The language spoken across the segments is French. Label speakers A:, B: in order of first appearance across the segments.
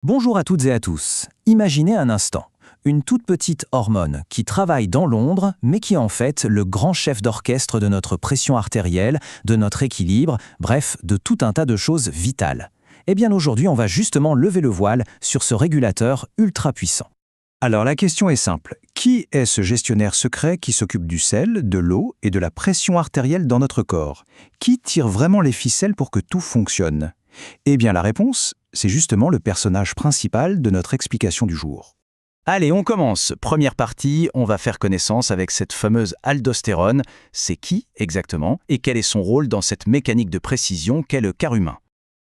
A: Bonjour à toutes et à tous. Imaginez un instant, une toute petite hormone qui travaille dans l'ombre, mais qui est en fait le grand chef d'orchestre de notre pression artérielle, de notre équilibre, bref, de tout un tas de choses vitales. Eh bien aujourd'hui, on va justement lever le voile sur ce régulateur ultra puissant. Alors la question est simple, qui est ce gestionnaire secret qui s'occupe du sel, de l'eau et de la pression artérielle dans notre corps? Qui tire vraiment les ficelles pour que tout fonctionne? Eh bien la réponse, c'est justement le personnage principal de notre explication du jour. Allez, on commence. Première partie, on va faire connaissance avec cette fameuse aldostérone. C'est qui exactement et quel est son rôle dans cette mécanique de précision qu'est le cœur humain?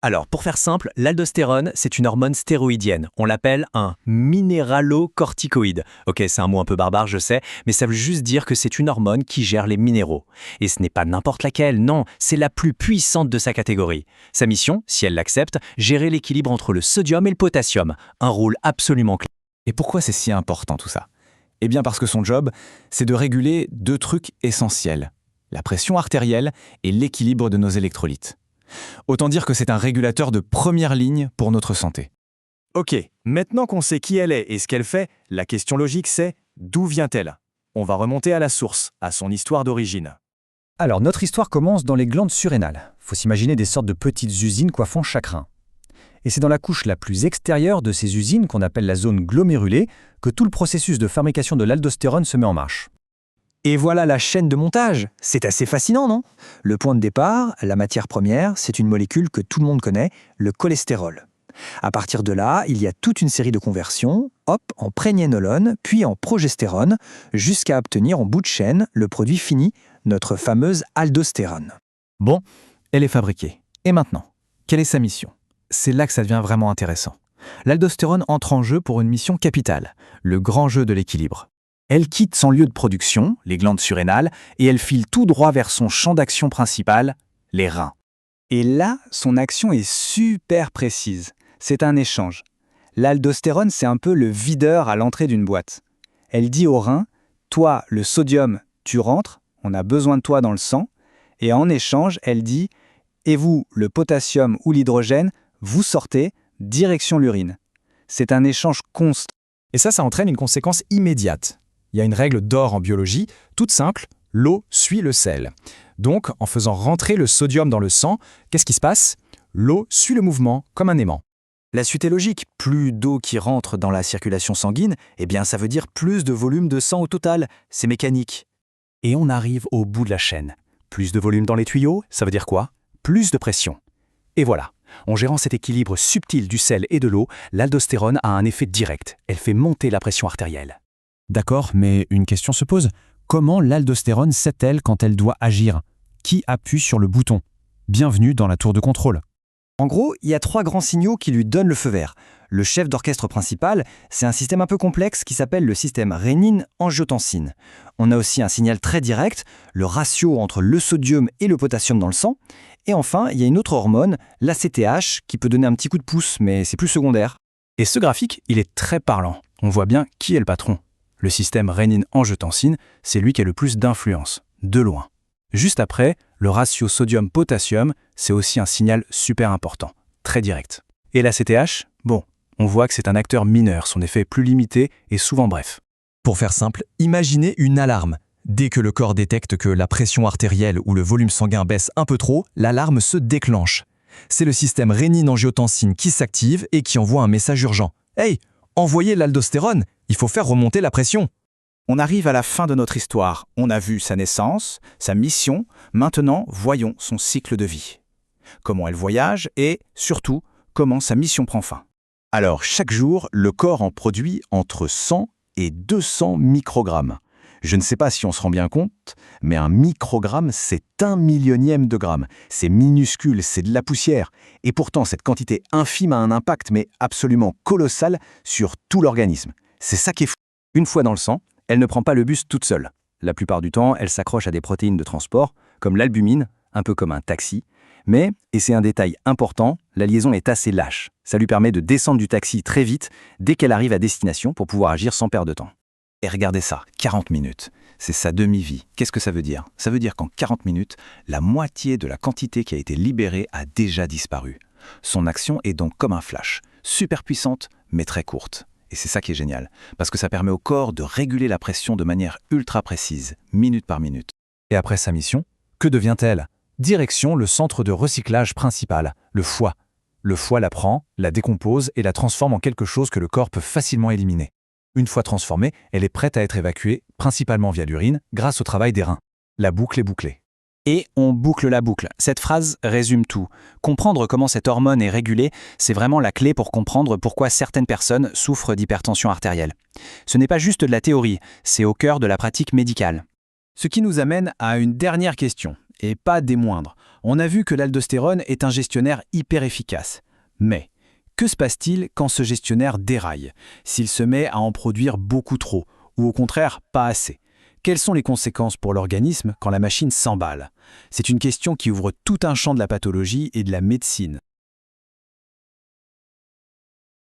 B: Alors, pour faire simple, l'aldostérone, c'est une hormone stéroïdienne. On l'appelle un minéralocorticoïde. Ok, c'est un mot un peu barbare, je sais, mais ça veut juste dire que c'est une hormone qui gère les minéraux. Et ce n'est pas n'importe laquelle, non, c'est la plus puissante de sa catégorie. Sa mission, si elle l'accepte, gérer l'équilibre entre le sodium et le potassium. Un rôle absolument clé.
A: Et pourquoi c'est si important tout ça? Eh bien parce que son job, c'est de réguler deux trucs essentiels, la pression artérielle et l'équilibre de nos électrolytes. Autant dire que c'est un régulateur de première ligne pour notre santé. Ok, maintenant qu'on sait qui elle est et ce qu'elle fait, la question logique c'est d'où vient-elle? On va remonter à la source, à son histoire d'origine.
C: Alors, notre histoire commence dans les glandes surrénales. Faut s'imaginer des sortes de petites usines coiffant chaque rein. Et c'est dans la couche la plus extérieure de ces usines, qu'on appelle la zone glomérulée, que tout le processus de fabrication de l'aldostérone se met en marche.
D: Et voilà la chaîne de montage. C'est assez fascinant, non? Le point de départ, la matière première, c'est une molécule que tout le monde connaît, le cholestérol. À partir de là, il y a toute une série de conversions, en prégnénolone, puis en progestérone, jusqu'à obtenir en bout de chaîne le produit fini, notre fameuse aldostérone.
A: Bon, elle est fabriquée. Et maintenant, quelle est sa mission? C'est là que ça devient vraiment intéressant. L'aldostérone entre en jeu pour une mission capitale, le grand jeu de l'équilibre. Elle quitte son lieu de production, les glandes surrénales, et elle file tout droit vers son champ d'action principal, les reins.
D: Et là, son action est super précise. C'est un échange. L'aldostérone, c'est un peu le videur à l'entrée d'une boîte. Elle dit au rein, toi, le sodium, tu rentres, on a besoin de toi dans le sang. Et en échange, elle dit, et vous, le potassium ou l'hydrogène, vous sortez, direction l'urine. C'est un échange constant.
C: Et ça entraîne une conséquence immédiate. Il y a une règle d'or en biologie, toute simple, l'eau suit le sel. Donc, en faisant rentrer le sodium dans le sang, qu'est-ce qui se passe? L'eau suit le mouvement, comme un aimant.
D: La suite est logique, plus d'eau qui rentre dans la circulation sanguine, eh bien ça veut dire plus de volume de sang au total, c'est mécanique.
A: Et on arrive au bout de la chaîne. Plus de volume dans les tuyaux, ça veut dire quoi? Plus de pression. Et voilà, en gérant cet équilibre subtil du sel et de l'eau, l'aldostérone a un effet direct. Elle fait monter la pression artérielle.
C: D'accord, mais une question se pose. Comment l'aldostérone sait-elle quand elle doit agir? Qui appuie sur le bouton? Bienvenue dans la tour de contrôle.
D: En gros, il y a 3 grands signaux qui lui donnent le feu vert. Le chef d'orchestre principal, c'est un système un peu complexe qui s'appelle le système rénine-angiotensine. On a aussi un signal très direct, le ratio entre le sodium et le potassium dans le sang. Et enfin, il y a une autre hormone, l'ACTH, qui peut donner un petit coup de pouce, mais c'est plus secondaire.
A: Et ce graphique, il est très parlant. On voit bien qui est le patron. Le système rénine-angiotensine, c'est lui qui a le plus d'influence, de loin. Juste après, le ratio sodium-potassium, c'est aussi un signal super important, très direct. Et la CTH, bon, on voit que c'est un acteur mineur, son effet est plus limité et souvent bref.
E: Pour faire simple, imaginez une alarme. Dès que le corps détecte que la pression artérielle ou le volume sanguin baisse un peu trop, l'alarme se déclenche. C'est le système rénine-angiotensine qui s'active et qui envoie un message urgent. Hey, envoyez l'aldostérone, il faut faire remonter la pression.
D: On arrive à la fin de notre histoire. On a vu sa naissance, sa mission. Maintenant, voyons son cycle de vie. Comment elle voyage et, surtout, comment sa mission prend fin.
A: Alors, chaque jour, le corps en produit entre 100 et 200 microgrammes. Je ne sais pas si on se rend bien compte, mais un microgramme, c'est 1/1000e de gramme. C'est minuscule, c'est de la poussière. Et pourtant, cette quantité infime a un impact, mais absolument colossal, sur tout l'organisme. C'est ça qui est fou. Une fois dans le sang, elle ne prend pas le bus toute seule. La plupart du temps, elle s'accroche à des protéines de transport, comme l'albumine, un peu comme un taxi. Mais, et c'est un détail important, la liaison est assez lâche. Ça lui permet de descendre du taxi très vite, dès qu'elle arrive à destination, pour pouvoir agir sans perdre de temps. Et regardez ça, 40 minutes. C'est sa demi-vie. Qu'est-ce que ça veut dire? Ça veut dire qu'en 40 minutes, la moitié de la quantité qui a été libérée a déjà disparu. Son action est donc comme un flash. super puissante, mais très courte. Et c'est ça qui est génial, parce que ça permet au corps de réguler la pression de manière ultra précise, minute par minute.
C: Et après sa mission, que devient-elle? Direction le centre de recyclage principal, le foie. Le foie la prend, la décompose et la transforme en quelque chose que le corps peut facilement éliminer. Une fois transformée, elle est prête à être évacuée, principalement via l'urine, grâce au travail des reins. La boucle est bouclée.
B: Et on boucle la boucle. Cette phrase résume tout. Comprendre comment cette hormone est régulée, c'est vraiment la clé pour comprendre pourquoi certaines personnes souffrent d'hypertension artérielle. Ce n'est pas juste de la théorie, c'est au cœur de la pratique médicale.
F: Ce qui nous amène à une dernière question, et pas des moindres. On a vu que l'aldostérone est un gestionnaire hyper efficace. Mais que se passe-t-il quand ce gestionnaire déraille, s'il se met à en produire beaucoup trop, ou au contraire pas assez? Quelles sont les conséquences pour l'organisme quand la machine s'emballe? C'est une question qui ouvre tout un champ de la pathologie et de la médecine.